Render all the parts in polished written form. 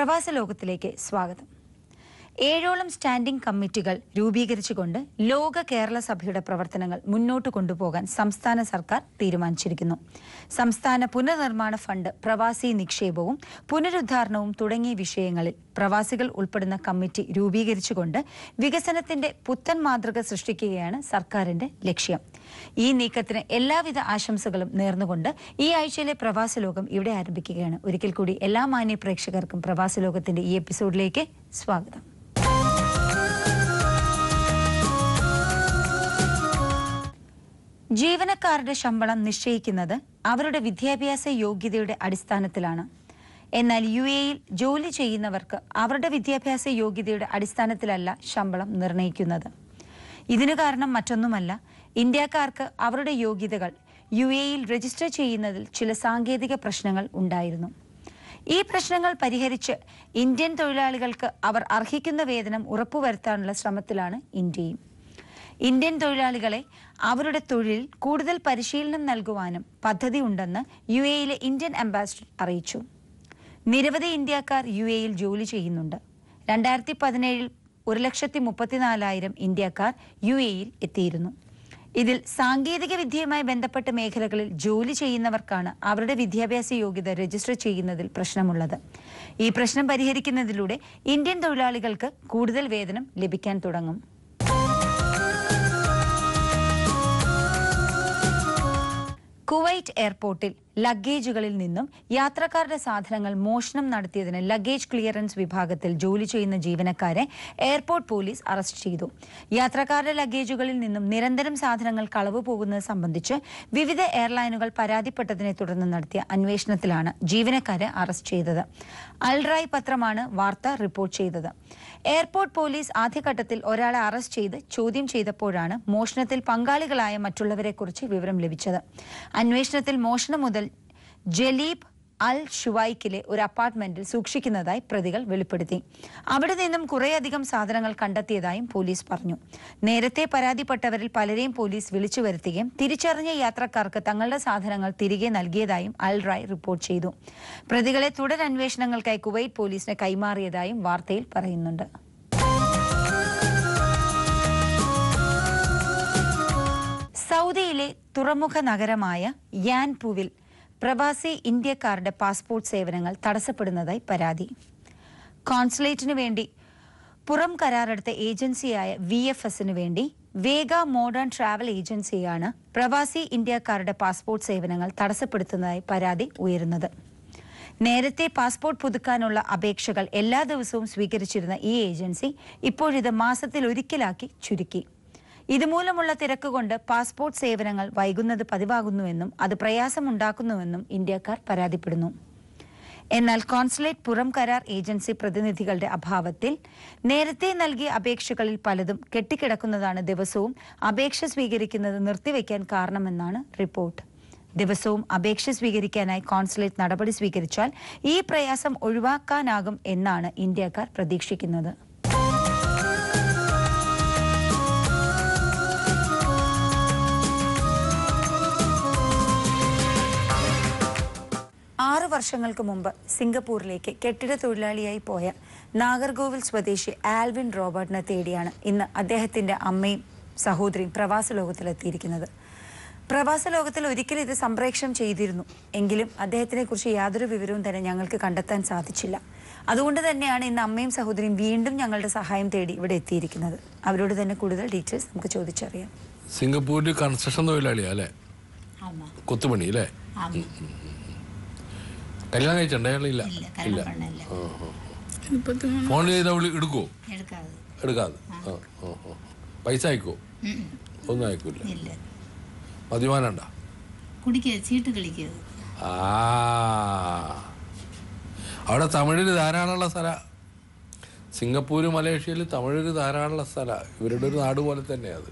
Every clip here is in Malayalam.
പ്രവാസ ലോകത്തിലേക്ക് സ്വാഗതം. 7ഓളം സ്റ്റാൻഡിംഗ് കമ്മിറ്റികൾ രൂപീകരിച്ചുകൊണ്ട് ലോക കേരള സഭയുടെ പ്രവർത്തനങ്ങൾ മുന്നോട്ട് കൊണ്ടുപോകാൻ സംസ്ഥാന സർക്കാർ തീരുമാനിച്ചിരിക്കുന്നു. സംസ്ഥാന പുനർനിർമ്മാണ ഫണ്ട്, പ്രവാസി നിക്ഷേപവും പുനരുദ്ധാരണവും തുടങ്ങിയ വിഷയങ്ങളിൽ പ്രവാസികൾ ഉൾപ്പെടുന്ന കമ്മിറ്റി രൂപീകരിച്ചുകൊണ്ട് വികസനത്തിന്റെ പുത്തൻ മാതൃക സൃഷ്ടിക്കുകയാണ് സർക്കാരിന്റെ ലക്ഷ്യം. ഈ നീക്കത്തിന് എല്ലാവിധ ആശംസകളും നേർന്നുകൊണ്ട് ഈ ആഴ്ചയിലെ പ്രവാസ ലോകം ഇവിടെ ആരംഭിക്കുകയാണ്. ഒരിക്കൽ കൂടി എല്ലാ മാന്യ പ്രേക്ഷകർക്കും പ്രവാസ ലോകത്തിന്റെ ഈ എപ്പിസോഡിലേക്ക് സ്വാഗതം. ജീവനക്കാരുടെ ശമ്പളം നിശ്ചയിക്കുന്നത് അവരുടെ വിദ്യാഭ്യാസ യോഗ്യതയുടെ അടിസ്ഥാനത്തിലാണ്. എന്നാൽ UAE-യിൽ ജോലി ചെയ്യുന്നവർക്ക് അവരുടെ വിദ്യാഭ്യാസ യോഗ്യതയുടെ അടിസ്ഥാനത്തിലല്ല ശമ്പളം നിർണ്ണയിക്കുന്നത്. ഇതിനു കാരണം മറ്റൊന്നുമല്ല, ഇന്ത്യക്കാർക്ക് അവരുടെ യോഗ്യതകൾ UAE-യിൽ രജിസ്റ്റർ ചെയ്യുന്നതിൽ ചില സാങ്കേതിക പ്രശ്നങ്ങൾ ഉണ്ടായിരുന്നു. ഈ പ്രശ്നങ്ങൾ പരിഹരിച്ച് ഇന്ത്യൻ തൊഴിലാളികൾക്ക് അവർ അർഹിക്കുന്ന വേതനം ഉറപ്പുവരുത്താനുള്ള ശ്രമത്തിലാണ് ഇന്ത്യയും. ഇന്ത്യൻ തൊഴിലാളികളെ അവരുടെ തൊഴിലിൽ കൂടുതൽ പരിശീലനം നൽകുവാനും പദ്ധതി ഉണ്ടെന്ന് UAE-യിലെ ഇന്ത്യൻ അംബാസിഡർ അറിയിച്ചു. നിരവധി ഇന്ത്യക്കാർ UAE-യിൽ ജോലി ചെയ്യുന്നുണ്ട്. 2017 1,34,000 ഇന്ത്യക്കാർ UAE-യിൽ എത്തിയിരുന്നു. ഇതിൽ സാങ്കേതിക വിദ്യയുമായി ബന്ധപ്പെട്ട മേഖലകളിൽ ജോലി ചെയ്യുന്നവർക്കാണ് അവരുടെ വിദ്യാഭ്യാസ യോഗ്യത രജിസ്റ്റർ ചെയ്യുന്നതിൽ പ്രശ്നമുള്ളത്. ഈ പ്രശ്നം പരിഹരിക്കുന്നതിലൂടെ ഇന്ത്യൻ തൊഴിലാളികൾക്ക് കൂടുതൽ വേതനം ലഭിക്കാൻ തുടങ്ങും. കുവൈറ്റ് എയർപോർട്ടിൽ ലഗേജുകളിൽ നിന്നും യാത്രക്കാരുടെ സാധനങ്ങൾ മോഷണം നടത്തിയതിന് ലഗേജ് ക്ലിയറൻസ് വിഭാഗത്തിൽ ജോലി ചെയ്യുന്ന ജീവനക്കാരെ എയർപോർട്ട് പോലീസ് അറസ്റ്റ് ചെയ്തു. യാത്രക്കാരുടെ ലഗേജുകളിൽ നിന്നും നിരന്തരം സാധനങ്ങൾ കളവ് പോകുന്നത് സംബന്ധിച്ച് വിവിധ എയർലൈനുകൾ പരാതിപ്പെട്ടതിനെ തുടർന്ന് നടത്തിയ അന്വേഷണത്തിലാണ് ജീവനക്കാരെ അറസ്റ്റ് ചെയ്തത്. അൽറായ് പത്രമാണ് വാർത്ത റിപ്പോർട്ട് ചെയ്തത്. എയർപോർട്ട് പോലീസ് ആദ്യഘട്ടത്തിൽ ഒരാളെ അറസ്റ്റ് ചെയ്ത് ചോദ്യം ചെയ്തപ്പോഴാണ് മോഷണത്തിൽ പങ്കാളികളായ മറ്റുള്ളവരെക്കുറിച്ച് വിവരം ലഭിച്ചത്. അന്വേഷണത്തിൽ മോഷണം മുതൽ ജലീബ് അൽ ഷുവൈക്കിലെ ഒരു അപ്പാർട്ട്മെന്റിൽ സൂക്ഷിക്കുന്നതായി പ്രതികൾ വെളിപ്പെടുത്തി. അവിടെ നിന്നും കുറേയധികം സാധനങ്ങൾ കണ്ടെത്തിയതായും പോലീസ് പറഞ്ഞു. നേരത്തെ പരാതിപ്പെട്ടവരിൽ പലരെയും പോലീസ് വിളിച്ചു വരുത്തുകയും തിരിച്ചറിഞ്ഞ യാത്രക്കാർക്ക് തങ്ങളുടെ സാധനങ്ങൾ തിരികെ നൽകിയതായും അൽ റായ് റിപ്പോർട്ട് ചെയ്തു. പ്രതികളെ തുടരന്വേഷണങ്ങൾക്കായി കുവൈറ്റ് പോലീസിന് കൈമാറിയതായും വാർത്തയിൽ പറയുന്നുണ്ട്. സൗദിയിലെ തുറമുഖ നഗരമായ യാൻപൂവിൽ പ്രവാസി ഇന്ത്യക്കാരുടെ പാസ്പോർട്ട് സേവനങ്ങൾ തടസ്സപ്പെടുന്നതായി പരാതി. കോൺസുലേറ്റിനു വേണ്ടി പുറം കരാറെടുത്ത ഏജൻസിയായ VFSന് വേണ്ടി വേഗ മോഡേൺ ട്രാവൽ ഏജൻസിയാണ് പ്രവാസി ഇന്ത്യക്കാരുടെ പാസ്പോർട്ട് സേവനങ്ങൾ തടസ്സപ്പെടുത്തുന്നതായി പരാതി ഉയരുന്നത്. നേരത്തെ പാസ്പോർട്ട് പുതുക്കാനുള്ള അപേക്ഷകൾ എല്ലാ ദിവസവും സ്വീകരിച്ചിരുന്ന ഈ ഏജൻസി ഇപ്പോഴിത് മാസത്തിൽ ഒരിക്കലാക്കി ചുരുക്കി. ഇതുമൂലമുള്ള തിരക്ക് കൊണ്ട് പാസ്പോർട്ട് സേവനങ്ങൾ വൈകുന്നത് പതിവാകുന്നുവെന്നും അത് പ്രയാസമുണ്ടാക്കുന്നുവെന്നും ഇന്ത്യക്കാർ പരാതിപ്പെടുന്നു. എന്നാൽ കോൺസുലേറ്റ് പുറം കരാർ ഏജൻസി പ്രതിനിധികളുടെ അഭാവത്തിൽ നേരത്തെ നൽകിയ അപേക്ഷകളിൽ പലതും കെട്ടിക്കിടക്കുന്നതാണ് ദിവസവും അപേക്ഷ സ്വീകരിക്കുന്നത് നിർത്തിവെക്കാൻ കാരണമെന്നാണ് റിപ്പോർട്ട്. ദിവസവും അപേക്ഷ സ്വീകരിക്കാനായി കോൺസുലേറ്റ് നടപടി സ്വീകരിച്ചാൽ ഈ പ്രയാസം ഒഴിവാക്കാനാകും എന്നാണ് ഇന്ത്യക്കാർ പ്രതീക്ഷിക്കുന്നത്. വർഷങ്ങൾക്ക് മുമ്പ് സിംഗപ്പൂരിലേക്ക് കെട്ടിട തൊഴിലാളിയായി പോയ നാഗർകോവിൽ സ്വദേശി ആൽവിൻ റോബർട്ടിനെ തേടിയാണ് ഇന്ന് അദ്ദേഹത്തിന്റെ അമ്മയും സഹോദരിയും പ്രവാസ ലോകത്തിലെത്തിയിരിക്കുന്നത്. പ്രവാസ ലോകത്തിൽ ഒരിക്കൽ ഇത് സംപ്രേഷണം ചെയ്തിരുന്നു എങ്കിലും അദ്ദേഹത്തിനെ കുറിച്ച് യാതൊരു വിവരവും തന്നെ ഞങ്ങൾക്ക് കണ്ടെത്താൻ സാധിച്ചില്ല. അതുകൊണ്ട് തന്നെയാണ് ഇന്ന് അമ്മയും സഹോദരിയും വീണ്ടും ഞങ്ങളുടെ സഹായം തേടി ഇവിടെ എത്തിയിരിക്കുന്നത്. അവരോട് തന്നെ കൂടുതൽ ഡീറ്റെയിൽസ് നമുക്ക് ചോദിച്ചറിയാം. സിംഗപ്പൂരിൽ കൺസ്ട്രക്ഷൻ തൊഴിലാളിയാ അല്ലേ? കൊത്തുപണി അല്ലേ? കല്യാണം കഴിച്ചില്ല? ഫോൺ ചെയ്താ എടുക്കുവോ? എടുക്കാതെ പൈസ അയക്കോ? ഒന്നും അയക്കൂല. മദ്യപാനണ്ട? അവിടെ തമിഴില് ധാരാളമുള്ള സ്ഥല. സിംഗപ്പൂര് മലേഷ്യയിൽ തമിഴില് ധാരാളമുള്ള സ്ഥല. ഇവരുടെ ഒരു നാട് പോലെ തന്നെ അത്.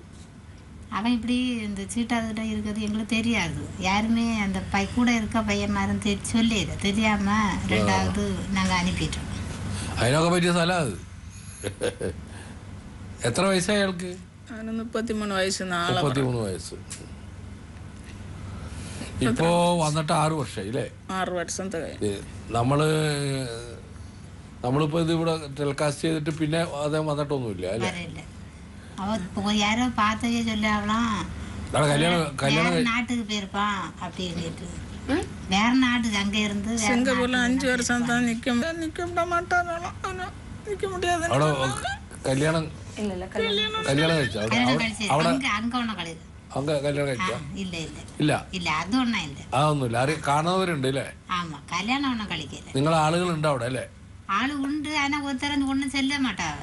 அவன் இப்படி இந்த சீட்டாகிட்ட இருக்கிறது எங்களுக்கு தெரியாது. யாருமே அந்த கூட இருக்க பையன்மாரும் சொல்லிடு தெரியாமல் ரெண்டாவது நாங்கள் அனுப்பிட்டோம். അതിനൊക്കെ പറ്റിയ സ്ഥലം അത്. എത്ര വയസ്സായി അയാൾക്ക്? 33 വയസ്സ്. 33 വയസ്സ്. ഇപ്പോ വന്നിട്ട് 6 വർഷം ഇല്ലേ? 6 വർഷം. നമ്മള് നമ്മളിപ്പോൾ ഇത് ഇവിടെ ടെലികാസ്റ്റ് ചെയ്തിട്ട് പിന്നെ അദ്ദേഹം വന്നിട്ടൊന്നുമില്ല അല്ലേ? വരയില്ല. அவ யாரோ பார்த்தவே சொல்லலாம் കല്യാണം நாட்டுக்கு போயிருப்பான் அப்படின்ட்டு வேற நாட்டுக்கு அங்க இருந்து சிங்கப்பூர்ல 5 வருஷம் தான் நிக்க விட மாட்டாராம். நிக்க முடியாது. അവിടെ കല്യാണം കഴിച്ചോ? അവിടെ அங்க ஒண்ணும் கிடையாது. അങ്ങ് കല്യാണം കഴിച്ചോ? இல்ல இல்ல ഇല്ല இல்ல அது ஒண்ணும் இல்ல. അതൊന്നുമില്ല. കാണുന്നവരുണ്ട് അല്ലേ? ஆமா கல்யாணம் ஒண்ணும் கிடைக்கல. നിങ്ങളെ ആളുകളുണ്ട് അവിടെ അല്ലേ? ஆளு உண்டு ஆனா ஒருத்தர ஒண்ணும் செல்ல மாட்டாவ.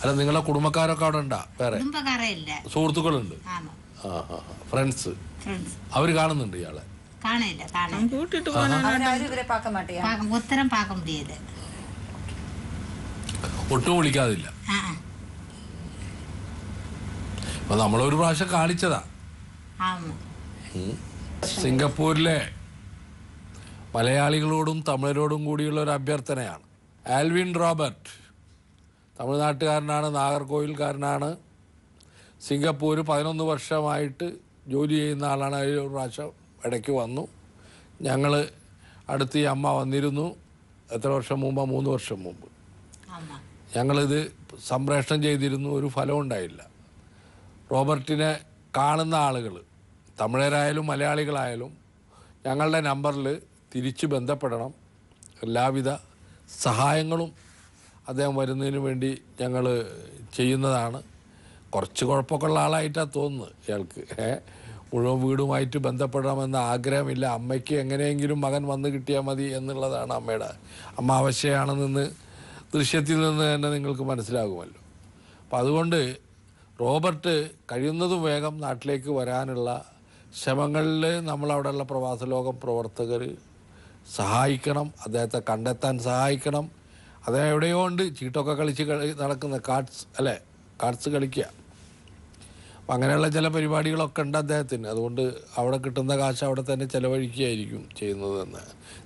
അല്ല നിങ്ങളെ കുടുംബക്കാരൊക്കെ അവിടെ ഉണ്ടാ? വേറെ കുടുംബക്കാരെ ഇല്ല. സുഹൃത്തുക്കളുണ്ട്? ഫ്രണ്ട്സ് അവര് കാണുന്നുണ്ട് ഇയാളെ? കാണില്ല കൂട്ടിട്ട് ഉത്തരം പാക്ക മുടിയത് ഒട്ടും വിളിക്കാതില്ല. അപ്പൊ നമ്മളൊരു പ്രാവശ്യം കാണിച്ചതാ. സിംഗപ്പൂരിലെ മലയാളികളോടും തമിഴരോടും കൂടിയുള്ള ഒരു അഭ്യർത്ഥനയാണ്. ആൽവിൻ റോബർട്ട് തമിഴ്നാട്ടുകാരനാണ്, നാഗർകോവിൽക്കാരനാണ്. സിംഗപ്പൂർ 11 വർഷമായിട്ട് ജോലി ചെയ്യുന്ന ആളാണ്. ഒരു പ്രാവശ്യം ഇടയ്ക്ക് വന്നു. ഞങ്ങൾ അടുത്ത് ഈ അമ്മ വന്നിരുന്നു. എത്ര വർഷം മുമ്പ്? 3 വർഷം മുമ്പ് ഞങ്ങളിത് സംപ്രേഷണം ചെയ്തിരുന്നു. ഒരു ഫലം ഉണ്ടായില്ല. റോബർട്ടിനെ കാണുന്ന ആളുകൾ തമിഴരായാലും മലയാളികളായാലും ഞങ്ങളുടെ നമ്പറിൽ തിരിച്ച് ബന്ധപ്പെടണം. എല്ലാവിധ സഹായങ്ങളും അദ്ദേഹം വരുന്നതിന് വേണ്ടി ഞങ്ങൾ ചെയ്യുന്നതാണ്. കുറച്ച് കുഴപ്പമൊക്കെ ഉള്ള ആളായിട്ടാണ് തോന്നുന്നത് ഇയാൾക്ക്. മുഴുവൻ വീടുമായിട്ട് ബന്ധപ്പെടണമെന്ന ആഗ്രഹമില്ല. അമ്മയ്ക്ക് എങ്ങനെയെങ്കിലും മകൻ വന്ന് കിട്ടിയാൽ മതി എന്നുള്ളതാണ് അമ്മയുടെ. അമ്മ അവശ്യമാണെന്ന് ദൃശ്യത്തിൽ നിന്ന് തന്നെ നിങ്ങൾക്ക് മനസ്സിലാകുമല്ലോ. അപ്പം അതുകൊണ്ട് റോബർട്ട് കഴിയുന്നതും വേഗം നാട്ടിലേക്ക് വരാനുള്ള ശ്രമങ്ങളിൽ നമ്മളവിടെയുള്ള പ്രവാസ ലോകം പ്രവർത്തകർ സഹായിക്കണം. അദ്ദേഹത്തെ കണ്ടെത്താൻ സഹായിക്കണം. അദ്ദേഹം എവിടെയോ ഉണ്ട് ചീട്ടൊക്കെ കളിച്ച് നടക്കുന്ന കാർഡ്സ് കളിക്കുക. അപ്പം അങ്ങനെയുള്ള ചില പരിപാടികളൊക്കെ ഉണ്ട് അദ്ദേഹത്തിന്. അതുകൊണ്ട് അവിടെ കിട്ടുന്ന കാശ് അവിടെ തന്നെ ചിലവഴിക്കുകയായിരിക്കും ചെയ്യുന്നതെന്ന്.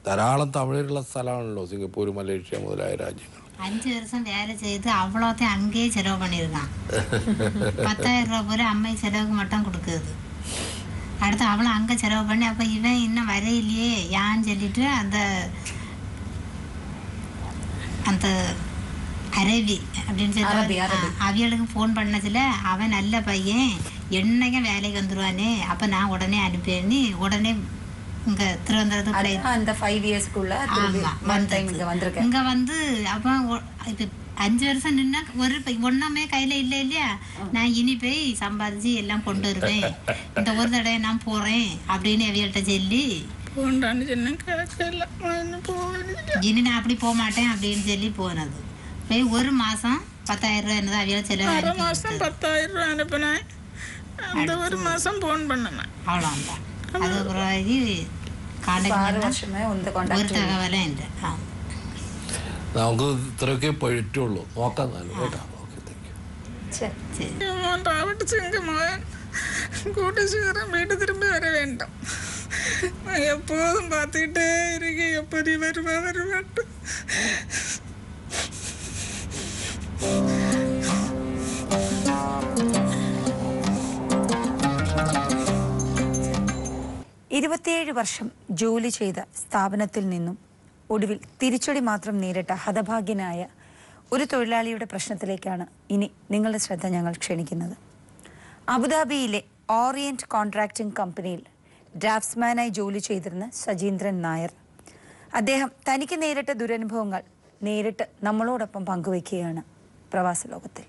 ധാരാളം തമിഴരുള്ള സ്ഥലമാണല്ലോ സിംഗപ്പൂർ, മലേഷ്യ മുതലായ രാജ്യങ്ങൾ. 5 வருஷம் வேலை செய்து அவ்வளோத்தையும் அங்கேயே செலவு பண்ணியிருக்கான். 10,000 ரூபா போல அம்மை செலவுக்கு மட்டும் கொடுக்குது. அடுத்து அவளை அங்கே செலவு பண்ணி அப்போ இவன் இன்னும் வரையிலையே யான்னு சொல்லிட்டு அந்த அந்த அரபி அப்படின்னு சொல்லி அவியலுக்கு ஃபோன் பண்ணதில் அவன் நல்ல பையன் என்னைக்கும் வேலைக்கு வந்துடுவானே, அப்போ நான் உடனே அனுப்பினி உடனே இங்கே திருவனந்தபுரத்தில் இங்கே வந்து அப்போ இப்போ 5 வருஷம் நின்னா ஒரு ஒன்றுமே கையில் இல்லை இல்லையா. நான் இனி போய் சம்பாதிச்சு எல்லாம் கொண்டு வருவேன், இந்த ஒரு தடவை நான் போகிறேன் அப்படின்னு அவியல்கிட்ட சொல்லி இனி நான் அப்படி போக மாட்டேன் அப்படின்னு சொல்லி போனது. போய் ஒரு மாதம் 10,000 ரூபா என்னது அவியல் செலவு. 10,000 ரூபா அனுப்பினேன். அந்த ஒரு மாதம் ஃபோன் பண்ணேன். அவ்வளோதான். അത് ഒരു തകവലും ഇല്ല. നമുക്ക് ഇത്രയൊക്കെ പറ്റുള്ളൂ. നോക്കാം. கூட்டி சீக்கிரம் வீட்டு திரும்பி வர வேண்டும். எப்போதும் பார்த்துக்கிட்டே இருக்கு, எப்படி வருவாட்டு. വർഷം ജോലി ചെയ്ത സ്ഥാപനത്തിൽ നിന്നും ഒടുവിൽ തിരിച്ചടി മാത്രം നേരിട്ട ഹതഭാഗ്യനായ ഒരു തൊഴിലാളിയുടെ പ്രശ്നത്തിലേക്കാണ് ഇനി നിങ്ങളുടെ ശ്രദ്ധ ഞങ്ങൾ ക്ഷണിക്കുന്നത്. അബുദാബിയിലെ ഓറിയന്റ് കോൺട്രാക്ടിംഗ് കമ്പനിയിൽ ഡ്രാഫ്റ്റ്സ്മാനായി ജോലി ചെയ്തിരുന്ന സജീന്ദ്രൻ നായർ. അദ്ദേഹം തനിക്ക് നേരിട്ട ദുരനുഭവങ്ങൾ നേരിട്ട് നമ്മളോടൊപ്പം പങ്കുവയ്ക്കുകയാണ് പ്രവാസ ലോകത്തിൽ.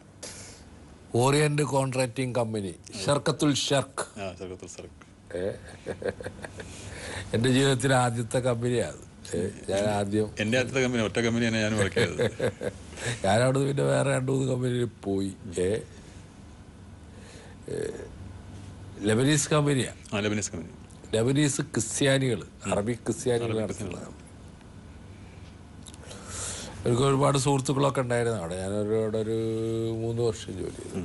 ഓറിയന്റ് കോൺട്രാക്ടിംഗ് കമ്പനി ഷർക്കത്തുൽ ഷർക്ക് എൻ്റെ ജീവിതത്തിലെ ആദ്യത്തെ കമ്പനിയാണ്. ഞാൻ ആദ്യം എൻ്റെ ആദ്യത്തെ കമ്പനി ഒറ്റ കമ്പനി തന്നെ ഞാൻ വർക്ക് ചെയ്തത്. ഞാനവിടെ പിന്നെ വേറെ 2-3 കമ്പനിയിൽ പോയി. ലെബനീസ് കമ്പനിയാണ്. Lebanese company. ലെബനീസ് ക്രിസ്ത്യാനികൾ, അറബിക് ക്രിസ്ത്യാനികൾ നടത്തുന്നതാണ്. എനിക്ക് ഒരുപാട് സുഹൃത്തുക്കളൊക്കെ ഉണ്ടായിരുന്നു അവിടെ. ഞാനവിടെ ഒരു 3 വർഷം ജോലി ചെയ്തു.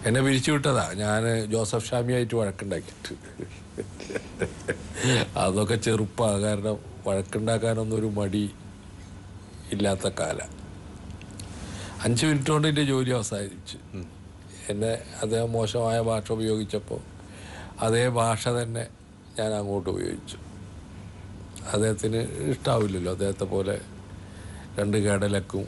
എന്നെ പിരിച്ചുവിട്ടതാ. ഞാൻ ജോസഫ് ഷാമിയായിട്ട് വഴക്കുണ്ടാക്കിയിട്ട്. അതൊക്കെ ചെറുപ്പമാണ്. കാരണം വഴക്കുണ്ടാക്കാനൊന്നും ഒരു മടി ഇല്ലാത്ത കാലം. 5 മിനിറ്റ് കൊണ്ട് എൻ്റെ ജോലി അവസാനിച്ചു. എന്നെ അദ്ദേഹം മോശമായ ഭാഷ ഉപയോഗിച്ചപ്പോൾ അതേ ഭാഷ തന്നെ ഞാൻ അങ്ങോട്ട് ഉപയോഗിച്ചു. അദ്ദേഹത്തിന് ഇഷ്ടാവില്ലല്ലോ. അദ്ദേഹത്തെ പോലെ 2 കേടലക്കും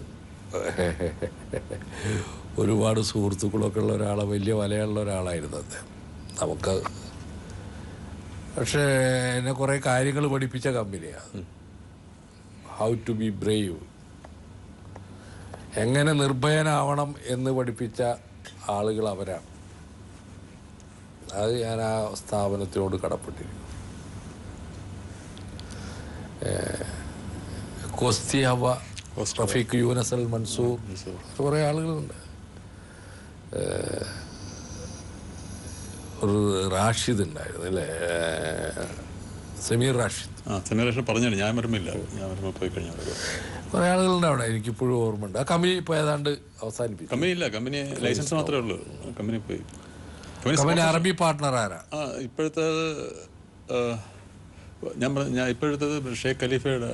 ഒരുപാട് സുഹൃത്തുക്കളൊക്കെ ഉള്ള ഒരാളെ, വലിയ വലയുള്ള ഒരാളായിരുന്നു അദ്ദേഹം. നമുക്ക് പക്ഷേ എന്നെ കുറേ കാര്യങ്ങൾ പഠിപ്പിച്ച കമ്പനിയാണ്. ഹൗ ടു ബി ബ്രേവ്, എങ്ങനെ നിർഭയനാവണം എന്ന് പഠിപ്പിച്ച ആളുകൾ അവരാണ്. അത് ഞാൻ ആ സ്ഥാപനത്തിനോട് കടപ്പെട്ടിരിക്കുന്നു. കോസ്തിയാവ, റഫീഖ് യൂനസ് അൽ മൻസൂർ, കുറേ ആളുകളുണ്ട്. ഒരു റാഷിദ് ഉണ്ടായിരുന്നു അല്ലേ, സമീർ റാഷിദ്. സമീർ റാഷിദ് പറഞ്ഞു, ഞാൻ വരുമില്ല, ഞാൻ വരുമ്പോൾ പോയി കഴിഞ്ഞാൽ കുറേ ആളുകളുണ്ട് അവിടെ. എനിക്കിപ്പോഴും ഓർമ്മയുണ്ട്. ആ കമ്പനി ഇപ്പോൾ ഏതാണ്ട് അവസാനിപ്പിച്ചു. കമ്പനി ഇല്ല, കമ്പനി ലൈസൻസ് മാത്രമേ ഉള്ളൂ. കമ്പനി പോയി. കമ്പനി അറബി പാർട്ട്ണർ ആരാ? ഇപ്പോഴത്തെ ഞാൻ ഇപ്പോഴത്തത് ഷേഖ് ഖലീഫയുടെ,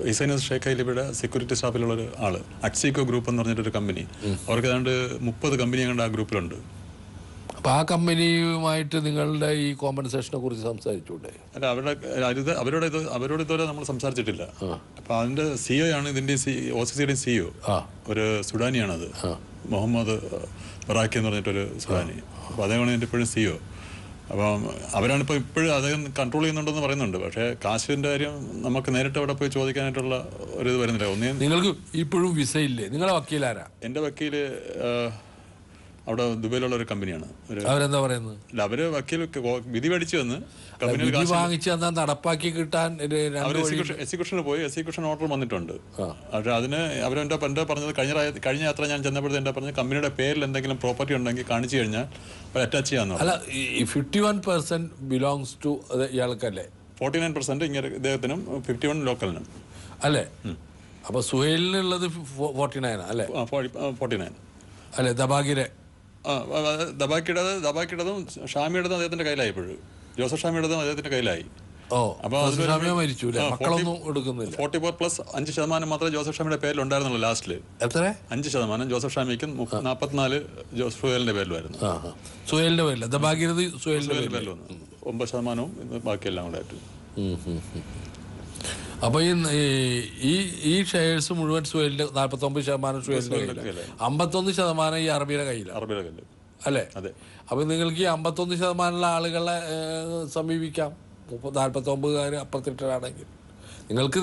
ഹുസൈൻ ഷേഖ് ഖലീഫയുടെ സെക്യൂരിറ്റി സ്റ്റാഫിലുള്ള ഒരു ആള്, അക്സിക്കോ ഗ്രൂപ്പ് എന്ന് പറഞ്ഞിട്ടൊരു കമ്പനി. അവർക്ക് ഏതാണ്ട് 30 കമ്പനി അങ്ങോട്ട് ആ ഗ്രൂപ്പിലുണ്ട്. അപ്പോൾ ആ കമ്പനിയുമായിട്ട് നിങ്ങളുടെ ഈ കോമ്പൻസേഷനെ കുറിച്ച് സംസാരിച്ചൂടെ? അല്ല, അവരോട് ഇതുവരെ നമ്മൾ സംസാരിച്ചിട്ടില്ല. അപ്പോൾ അതിൻ്റെ CEO ആണ് ഇതിൻ്റെ OCCയുടെ CEO. ഒരു സുഡാനിയാണത്, മുഹമ്മദ് ബറാക്കി എന്ന് പറഞ്ഞിട്ടൊരു സുഡാനി. അപ്പോൾ അദ്ദേഹമാണ് ഇതിൻ്റെ ഇപ്പോഴും CEO. അപ്പം അവരാണിപ്പോൾ ഇപ്പോഴും അദ്ദേഹം കൺട്രോൾ ചെയ്യുന്നുണ്ടെന്ന് പറയുന്നുണ്ട്. പക്ഷേ കാശിൻ്റെ കാര്യം നമുക്ക് നേരിട്ട് അവിടെ പോയി ചോദിക്കാനായിട്ടുള്ള ഒരു ഇത് വരുന്നില്ല. നിങ്ങൾക്ക് ഇപ്പോഴും വിസ ഇല്ലേ? നിങ്ങളെ വക്കീലാരാ? എൻ്റെ വക്കീൽ അവിടെ ദുബൈയിലുള്ള ഒരു കമ്പനിയാണ്. അവരെന്താ പറയുന്നത്? അല്ല, അവര് വക്കീൽ വിധി മേടിച്ചു വന്ന് വിധി വാങ്ങിച്ച് തന്നാ നടപ്പാക്കി കിട്ടാൻ എക്സിക്യൂഷന് പോയി. എക്സിക്യൂഷൻ ഓർഡർ വന്നിട്ടുണ്ട്. പക്ഷേ അതിന് അവരെൻ്റെ പറഞ്ഞത് കഴിഞ്ഞ യാത്ര ഞാൻ ചെന്നപ്പോഴത്തെ എൻ്റെ പറഞ്ഞത് കമ്പനിയുടെ പേരിൽ എന്തെങ്കിലും പ്രോപ്പർട്ടി ഉണ്ടെങ്കിൽ കാണിച്ചു കഴിഞ്ഞാൽ അവർ അറ്റാച്ച് ചെയ്യാന്ന്. അല്ല, 51% ബിലോങ്സ് ടു ഇയാൾക്കല്ലേ? 49% ഇങ്ങനെ ഇദ്ദേഹത്തിനും 51 ലോക്കലിനും അല്ലേ? അപ്പൊ സുഹൈലിനുള്ളത് 49 അല്ലേ? 49 അല്ലേ? ദബാക്കിയുടേതും ഷാമിയുടേതും അദ്ദേഹത്തിന്റെ കയ്യിലായിപ്പോഴും. ജോസഫ് ഷാമിയുടേതും അദ്ദേഹത്തിന്റെ കയ്യിലായി. അപ്പൊ 44+5% മാത്രമേ ജോസഫ് ഷാമിയുടെ പേരിൽ ഉണ്ടായിരുന്നുള്ളൂ. ലാസ്റ്റില് എത്ര? 5% ജോസഫ് ഷാമിക്കും 44 സുഹേലിന്റെ പേരിലായിരുന്നു. സുഹേലിന്റെ പേരില്ല, ദബാക്കിയത് സുഹേലിന്റെ പേരിൽ വന്നു. 9% ബാക്കിയെല്ലാം കൂടെ ആയിട്ട്. അപ്പൊ ഈ ഷെയർസ് മുഴുവൻ സുഹേലിന്റെ 49% സുഹേലിന്റെ കയ്യില്, 51% ഈ അറബിയുടെ കയ്യില് അല്ലേ? അതെ. അപ്പൊ നിങ്ങൾക്ക് ഈ 51% ആളുകളെ സമീപിക്കാം. 49 അപ്പുറത്തിട്ടാണെങ്കിൽ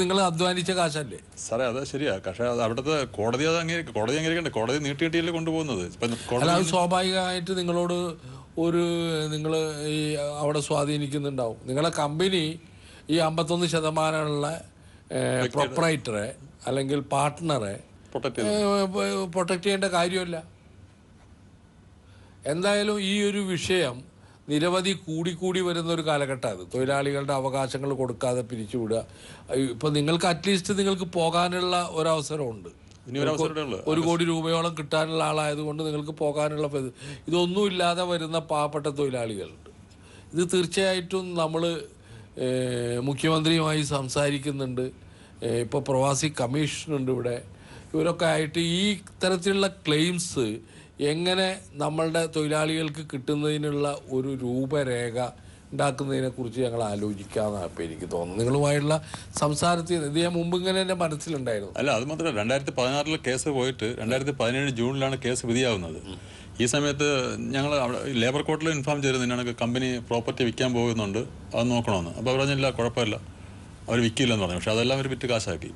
നിങ്ങൾ അധ്വാനിച്ച കാശല്ലേ സാറേ? അത് ശരിയാ. പക്ഷേ അവിടുത്തെ കോടതി അംഗീകരിക്കണ്ടേ? കോടതി നീട്ടിയിട്ടല്ലേ കൊണ്ടുപോകുന്നത്. അല്ല, അത് സ്വാഭാവികമായിട്ട് നിങ്ങളോട് നിങ്ങൾ ഈ അവിടെ സ്വാധീനിക്കുന്നുണ്ടാവും. നിങ്ങളെ കമ്പനി ഈ 51% പ്രൊപ്പറൈറ്ററെ അല്ലെങ്കിൽ പാർട്ട്ണറെ പ്രൊട്ടക്ട് ചെയ്യേണ്ട കാര്യമല്ല. എന്തായാലും ഈ ഒരു വിഷയം നിരവധി കൂടി വരുന്ന ഒരു കാലഘട്ടം. അത് തൊഴിലാളികളുടെ അവകാശങ്ങൾ കൊടുക്കാതെ പിരിച്ചുവിടുക. ഇപ്പം നിങ്ങൾക്ക് അറ്റ്ലീസ്റ്റ് നിങ്ങൾക്ക് പോകാനുള്ള ഒരവസരമുണ്ട്. 1 കോടി രൂപയോളം കിട്ടാനുള്ള ആളായതുകൊണ്ട് നിങ്ങൾക്ക് പോകാനുള്ള ഇതൊന്നും ഇല്ലാതെ വരുന്ന പാവപ്പെട്ട തൊഴിലാളികളുണ്ട്. ഇത് തീർച്ചയായിട്ടും നമ്മൾ മുഖ്യമന്ത്രിയുമായി സംസാരിക്കുന്നുണ്ട്. ഇപ്പോൾ പ്രവാസി കമ്മീഷനുണ്ട് ഇവിടെ. ഇവരൊക്കെ ആയിട്ട് ഈ തരത്തിലുള്ള ക്ലെയിംസ് എങ്ങനെ നമ്മളുടെ തൊഴിലാളികൾക്ക് കിട്ടുന്നതിനുള്ള ഒരു രൂപരേഖ ഉണ്ടാക്കുന്നതിനെക്കുറിച്ച് ഞങ്ങൾ ആലോചിക്കാമെന്നാണ് ഇപ്പോൾ എനിക്ക് തോന്നുന്നത്. നിങ്ങളുമായുള്ള സംസാരത്തിൽ ഇത് ഞാൻ മുമ്പ് ഇങ്ങനെ എൻ്റെ മനസ്സിലുണ്ടായിരുന്നു. അല്ല, അത് മാത്രമല്ല, 2016 കേസ് പോയിട്ട് 2017 ജൂണിലാണ് കേസ് വിധിയാവുന്നത്. ഈ സമയത്ത് ഞങ്ങൾ അവിടെ ലേബർ കോർട്ടിൽ ഇൻഫോം ചെയ്തിരുന്നു, ഇന്നാണ് കമ്പനി പ്രോപ്പർട്ടി വിൽക്കാൻ പോകുന്നുണ്ട്, അത് നോക്കണമെന്ന്. അപ്പോൾ അവർ പറഞ്ഞില്ല, കുഴപ്പമില്ല, അവർ വിൽക്കില്ലെന്ന് പറഞ്ഞു. പക്ഷെ അതെല്ലാം അവർ വിറ്റ് കാശാക്കി.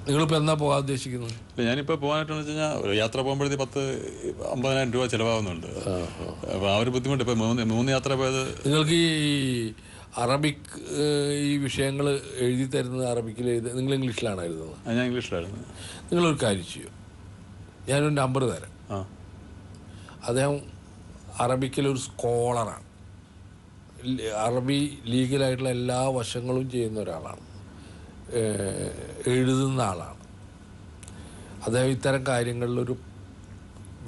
നിങ്ങളിപ്പോൾ എന്നാ പോകാൻ ഉദ്ദേശിക്കുന്നത്? ഞാനിപ്പോൾ പോകാനായിട്ടെന്ന് വെച്ച് കഴിഞ്ഞാൽ ഒരു യാത്ര പോകുമ്പോഴത്തേക്ക് 50,000 രൂപ ചിലവാകുന്നുണ്ട്. അപ്പോൾ ആ ഒരു ബുദ്ധിമുട്ട്. ഇപ്പോൾ 3 യാത്ര പോയത്. നിങ്ങൾക്ക് ഈ അറബിക് ഈ വിഷയങ്ങൾ എഴുതി തരുന്നത് അറബിക്കിൽ നിങ്ങൾ ഇംഗ്ലീഷിലാണ് എഴുതുന്നത്? ഞാൻ ഇംഗ്ലീഷിലായിരുന്നു. നിങ്ങളൊരു കാര്യം ചെയ്യും, ഞാനൊരു നമ്പർ തരാം. അദ്ദേഹം അറബിക്കിലൊരു സ്കോളറാണ്, അറബി ലീഗലായിട്ടുള്ള എല്ലാ വശങ്ങളും ചെയ്യുന്ന ഒരാളാണ്, എഴുതുന്ന ആളാണ്. അദ്ദേഹം ഇത്തരം കാര്യങ്ങളിലൊരു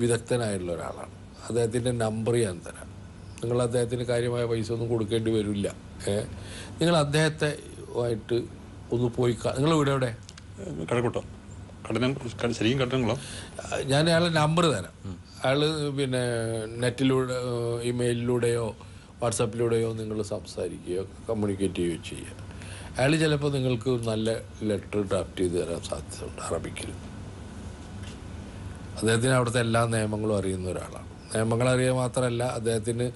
വിദഗ്ധനായിട്ടുള്ള ഒരാളാണ്. അദ്ദേഹത്തിൻ്റെ നമ്പർ ഞാൻ തരാം. നിങ്ങൾ അദ്ദേഹത്തിന് കാര്യമായ പൈസ ഒന്നും കൊടുക്കേണ്ടി വരില്ല. നിങ്ങൾ അദ്ദേഹത്തെ ആയിട്ട് ഒന്ന് പോയി. നിങ്ങൾ വീട് എവിടെ? കഴക്കൂട്ടോ. ശരിക്കും കട്ടണങ്ങളോ? ഞാൻ അയാളെ നമ്പർ തരാം. അയാൾ പിന്നെ നെറ്റിലൂടെ ഇമെയിലിലൂടെയോ വാട്സാപ്പിലൂടെയോ നിങ്ങൾ സംസാരിക്കുകയോ കമ്മ്യൂണിക്കേറ്റ് ചെയ്യുകയോ ചെയ്യുക. അയാൾ ചിലപ്പോൾ നിങ്ങൾക്ക് നല്ല ലെറ്റർ ഡ്രാഫ്റ്റ് ചെയ്ത് തരാൻ സാധ്യതയുണ്ട് അറബിക്കിൽ. അദ്ദേഹത്തിന് അവിടുത്തെ എല്ലാ നിയമങ്ങളും അറിയുന്ന ഒരാളാണ്. നിയമങ്ങൾ അറിയുക മാത്രമല്ല, അദ്ദേഹത്തിന്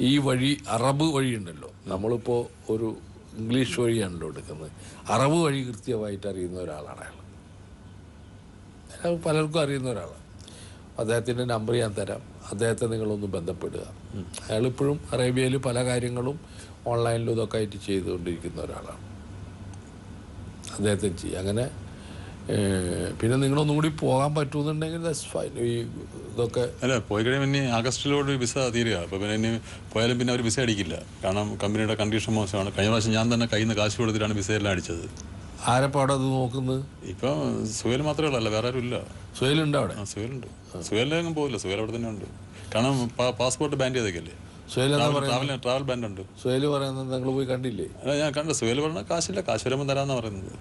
ഈ വഴി അറബ് വഴിയുണ്ടല്ലോ, നമ്മളിപ്പോൾ ഒരു ഇംഗ്ലീഷ് വഴിയാണല്ലോ എടുക്കുന്നത്, അറബ് വഴി കൃത്യമായിട്ട് അറിയുന്ന ഒരാളാണ് അയാൾ. അയാൾ പലർക്കും അറിയുന്ന ഒരാളാണ്. അദ്ദേഹത്തിൻ്റെ നമ്പർ ഞാൻ തരാം, അദ്ദേഹത്തെ നിങ്ങളൊന്ന് ബന്ധപ്പെടുക. അയാളിപ്പോഴും അറേബ്യയിൽ പല കാര്യങ്ങളും ഓൺലൈനിലും ഇതൊക്കെ ആയിട്ട് ചെയ്തുകൊണ്ടിരിക്കുന്ന ഒരാളാണ്. അദ്ദേഹത്തിന് ചെയ്യും അങ്ങനെ. പിന്നെ നിങ്ങളൊന്നും കൂടി പോകാൻ പറ്റുമെന്നുണ്ടെങ്കിൽ ദാറ്റ്സ് ഫൈൻ. ഈ ഇതൊക്കെ അല്ല, പോയി കഴിയുമ്പോൾ ഇനി ആഗസ്റ്റിലോട് വിസ തീരുക. അപ്പോൾ പിന്നെ ഇനി പോയാലും പിന്നെ അവർ വിസ അടിക്കില്ല. കാരണം കമ്പനിയുടെ കണ്ടീഷൻ മോശമാണ്. കഴിഞ്ഞ പ്രാവശ്യം ഞാൻ തന്നെ കയ്യിൽ നിന്ന് കാശ് കൊടുത്തിട്ടാണ് വിസയെല്ലാം അടിച്ചത്. ആരെപ്പോൾ അവിടെ അത് നോക്കുന്നത്? ഇപ്പം സുഹേൽ മാത്രമേ ഉള്ളൂ, അല്ല വേറെ ആരും ഇല്ല. സുഹേലുണ്ട് അവിടെ? ആ, സുഹേലുണ്ട്. സുഹേലിനെങ്ങും പോകില്ല, സുഹേൽ അവിടെ തന്നെ ഉണ്ട്. കാരണം പാസ്പോർട്ട് ബാൻ ചെയ്തേക്കല്ലേ, സുഹേൽ ട്രാവൽ ബാൻ ഉണ്ട്. സുഹേൽ പറയുന്നത് നിങ്ങൾ പോയി കണ്ടില്ലേ? അല്ല, ഞാൻ കണ്ടു. സുഹേൽ പറഞ്ഞാൽ കാശില്ല, കാശ് വരുമ്പോൾ തരാമെന്നാണ് പറയുന്നത്.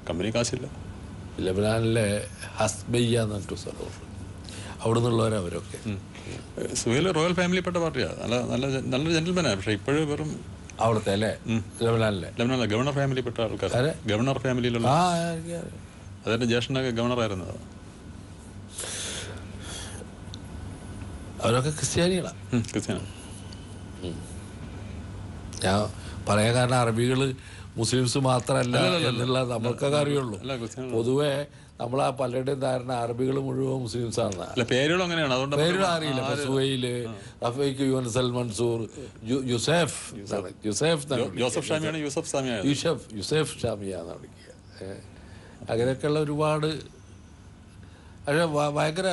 കമ്പനി കാശില്ല. ലബനാനിലെ ഹസ്ബയ്യ എന്ന് പറഞ്ഞിട്ട് സ്ഥലമുണ്ട്, അവിടെ നിന്നുള്ളവരവരൊക്കെ. സുഹേൽ റോയൽ ഫാമിലിപ്പെട്ട പാർട്ടിയാണ്. നല്ലൊരു ജെന്റിൽമാനാണ്. പക്ഷേ ഇപ്പോഴും വെറും അവിടുത്തെ അല്ലേ, ലബനാനിലെ ഗവർണർ ഫാമിലിപ്പെട്ട ആൾക്കാർ. ഗവർണർ ഫാമിലിയിലുള്ള അതെന്റെ ജ്യേഷ്ഠനൊക്കെ ഗവർണറായിരുന്നു. അവരൊക്കെ ക്രിസ്ത്യാനികളാണ്. ക്രിസ്ത്യാനി. ഞാൻ പറയാൻ കാരണം അറബികൾ മുസ്ലിംസ് മാത്രമല്ല എന്നുള്ള നമ്മൾക്കൊക്കെ അറിയുള്ളൂ. പൊതുവെ നമ്മളാ പലരുടെയും ധാരണ അറബികൾ മുഴുവൻ മുസ്ലിംസ് ആണ്. പേരുകൾ അങ്ങനെയാണ്, അതുകൊണ്ട് പേരുകൾ അറിയില്ല. സുഹൈല്, റഫീഖ്, യുനസൽ മൻസൂർ, യൂസഫ് ഷാമിയാണ്, യൂസഫ് ഷാമിയ എന്നാണ് വിളിക്കുക. അങ്ങനെയൊക്കെയുള്ള ഒരുപാട്. പക്ഷേ ഭയങ്കര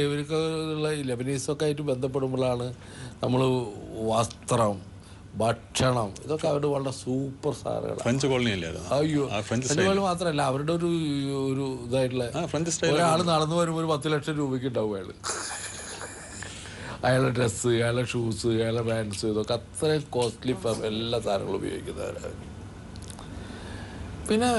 ഇവർക്കുള്ള ലബനീസൊക്കെ ആയിട്ട് ബന്ധപ്പെടുമ്പോഴാണ് നമ്മൾ വസ്ത്രം, ഭക്ഷണം, ഇതൊക്കെ അവരുടെ വളരെ സൂപ്പർ സാധനങ്ങളാണ്. ഫ്രഞ്ച് കോളനി അല്ലേ? അയ്യോ, ഫ്രഞ്ച് കോളനി മാത്രമല്ല, അവരുടെ ഒരു ഇതായിട്ടുള്ള ഒരാൾ നടന്നു വരുമ്പോൾ 10 ലക്ഷം രൂപയ്ക്ക് ഉണ്ടാവും അയാൾ. അയാളുടെ ഡ്രസ്സ്, അയാളുടെ ഷൂസ്, അയാളുടെ പാൻസ്, ഇതൊക്കെ അത്രയും കോസ്റ്റ്ലി എല്ലാ സാധനങ്ങളും ഉപയോഗിക്കുന്നവരാണ്. പിന്നെ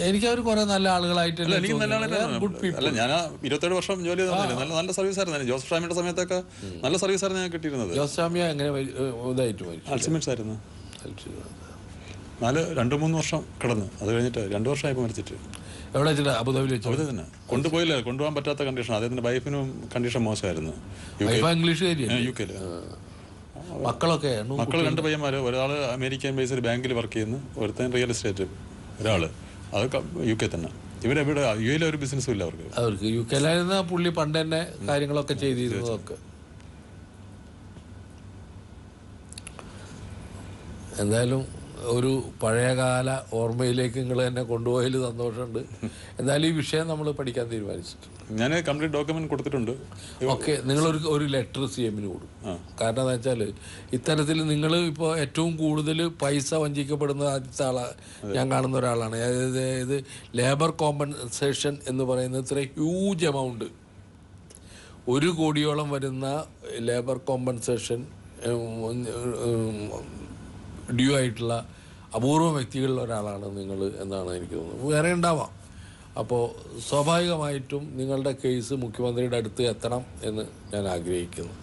എനിക്കവർ കുറെ നല്ല ആളുകളായിട്ട്. അല്ല, ഞാൻ 27 വർഷം ജോലി ചെയ്ത നല്ല സർവീസ് ആയിരുന്നു. ജോസഫ് ഷാമിയുടെ സമയത്തൊക്കെ നല്ല സർവീസ് ആയിരുന്നു ഞാൻ കിട്ടിയിരുന്നത്. ജോസഫ് ഷാമിയ എങ്ങനെ ഇതായിട്ട് അൾസിമേഴ്സ് ആയിരുന്നു. 2-3 വർഷം കിടന്നു. അത് കഴിഞ്ഞിട്ട് 2 വർഷമായപ്പോൾ മരിച്ചിട്ട്. എവിടെ വെച്ചിട്ട്? അബുദാബിയിൽ വെച്ചു. അവിടെ തന്നെ കൊണ്ടുപോയില്ല, കൊണ്ടുപോകാൻ പറ്റാത്ത കണ്ടീഷൻ. അദ്ദേഹത്തിന്റെ വൈഫിനും കണ്ടീഷൻ മോശമായിരുന്നു. ഇംഗ്ലീഷ് UK-ല്. മക്കൾ 2 പയ്യന്മാര്. ഒരാൾ അമേരിക്കൻ ബേസിൽ ബാങ്കിൽ വർക്ക് ചെയ്യുന്നു, ഒരുത്തൻ റിയൽ എസ്റ്റേറ്റ്, ഒരാള് അത് UK തന്നെ. ഇവരെവിടെ UAE ഒരു ബിസിനസ്സും ഇല്ല അവർക്ക്. UK-ലായിരുന്ന പുള്ളി പണ്ട് തന്നെ കാര്യങ്ങളൊക്കെ ചെയ്തിരുന്നതൊക്കെ. എന്തായാലും ഒരു പഴയകാല ഓർമ്മയിലേക്ക് നിങ്ങൾ തന്നെ കൊണ്ടുപോയതിൽ സന്തോഷമുണ്ട്. എന്തായാലും ഈ വിഷയം നമ്മൾ പഠിക്കാൻ തീരുമാനിച്ചിട്ടുണ്ട്. ഞാൻ കംപ്ലീറ്റ് ഡോക്യുമെന്റ് കൊടുത്തിട്ടുണ്ട്. ഓക്കെ, നിങ്ങളൊരു ലെറ്റർ CM-ന് കൊടുക്കും. കാരണം എന്താ വെച്ചാൽ ഇത്തരത്തിൽ നിങ്ങൾ ഇപ്പോൾ ഏറ്റവും കൂടുതൽ പൈസ വഞ്ചിക്കപ്പെടുന്ന ആദ്യത്തെ ഞാൻ കാണുന്ന ഒരാളാണ്. അതായത് ലേബർ കോമ്പൻസേഷൻ എന്ന് പറയുന്നത് ഇത്ര ഹ്യൂജ് എമൗണ്ട്, 1 കോടിയോളം വരുന്ന ലേബർ കോമ്പൻസേഷൻ ഡ്യൂ ആയിട്ടുള്ള അപൂർവ വ്യക്തികളിൽ ഒരാളാണ് നിങ്ങൾ എന്നാണ് എനിക്ക് തോന്നുന്നത്. വേറെ ഉണ്ടാവാം. അപ്പോൾ സ്വാഭാവികമായിട്ടും നിങ്ങളുടെ കേസ് മുഖ്യമന്ത്രിയുടെ അടുത്ത് എത്തണം എന്ന് ഞാൻ ആഗ്രഹിക്കുന്നു.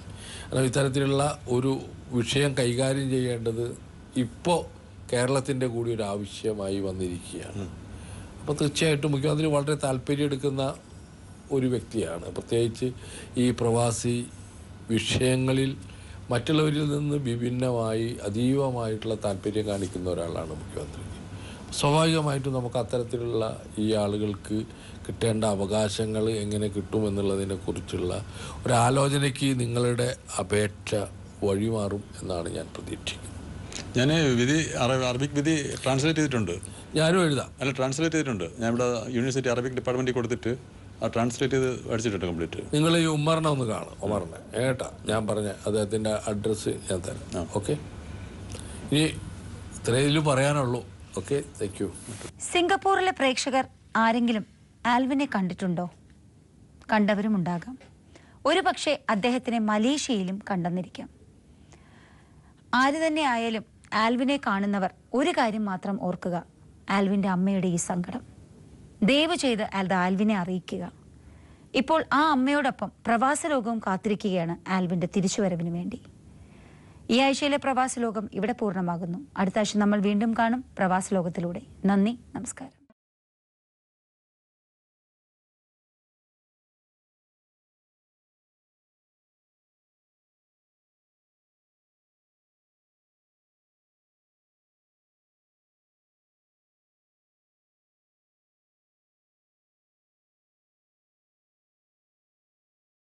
കാരണം ഇത്തരത്തിലുള്ള ഒരു വിഷയം കൈകാര്യം ചെയ്യേണ്ടത് ഇപ്പോൾ കേരളത്തിൻ്റെ കൂടി ഒരു ആവശ്യമായി വന്നിരിക്കുകയാണ്. അപ്പോൾ തീർച്ചയായിട്ടും മുഖ്യമന്ത്രി വളരെ താല്പര്യം എടുക്കുന്ന ഒരു വ്യക്തിയാണ്. പ്രത്യേകിച്ച് ഈ പ്രവാസി വിഷയങ്ങളിൽ മറ്റുള്ളവരിൽ നിന്ന് വിഭിന്നമായി അതീവമായിട്ടുള്ള താല്പര്യം കാണിക്കുന്ന ഒരാളാണ് മുഖ്യമന്ത്രി. സ്വാഭാവികമായിട്ടും നമുക്ക് അത്തരത്തിലുള്ള ഈ ആളുകൾക്ക് കിട്ടേണ്ട അവകാശങ്ങൾ എങ്ങനെ കിട്ടുമെന്നുള്ളതിനെക്കുറിച്ചുള്ള ഒരാലോചനയ്ക്ക് നിങ്ങളുടെ അപേക്ഷ വഴിമാറും എന്നാണ് ഞാൻ പ്രതീക്ഷിക്കുന്നത്. ഞാൻ അറബിക് വിധി ട്രാൻസ്ലേറ്റ് ചെയ്തിട്ടുണ്ട്. ഞാനും എഴുതാം. അല്ല, ട്രാൻസ്ലേറ്റ് ചെയ്തിട്ടുണ്ട്. ഞാൻ ഇവിടെ യൂണിവേഴ്സിറ്റി അറബിക് ഡിപ്പാർട്ട്മെൻറ്റിൽ കൊടുത്തിട്ട് ട്രാൻസ്ലേറ്റ് ചെയ്ത് അടിച്ചിട്ടുണ്ട് കംപ്ലീറ്റ്. നിങ്ങൾ ഈ ഉമറിനെ ഒന്ന് കാണും. ഉമറിനെ ഏട്ടാ ഞാൻ പറഞ്ഞ അദ്ദേഹത്തിൻ്റെ അഡ്രസ്സ് ഞാൻ തരാം. ഓക്കെ, ഇനി ഇത്രയും പറയാനുള്ളൂ. Okay, thank you. സിംഗപ്പൂരിലെ പ്രേക്ഷകർ ആരെങ്കിലും ആൽവിനെ കണ്ടിട്ടുണ്ടോ? കണ്ടവരുമുണ്ടാകാം. ഒരുപക്ഷെ അദ്ദേഹത്തിനെ മലേഷ്യയിലും കണ്ടെന്നിരിക്കാം. ആര് തന്നെ ആയാലും ആൽവിനെ കാണുന്നവർ ഒരു കാര്യം മാത്രം ഓർക്കുക: ആൽവിൻ്റെ അമ്മയുടെ ഈ സങ്കടം ദയവ് ചെയ്ത് ആൽവിനെ അറിയിക്കുക. ഇപ്പോൾ ആ അമ്മയോടൊപ്പം പ്രവാസ ലോകവും കാത്തിരിക്കുകയാണ് ആൽവിൻ്റെ തിരിച്ചുവരവിന് വേണ്ടി. ഈ ആഴ്ചയിലെ പ്രവാസ ലോകം ഇവിടെ പൂർണ്ണമാകുന്നു. അടുത്ത ആഴ്ച നമ്മൾ വീണ്ടും കാണും പ്രവാസ ലോകത്തിലൂടെ. നന്ദി, നമസ്കാരം.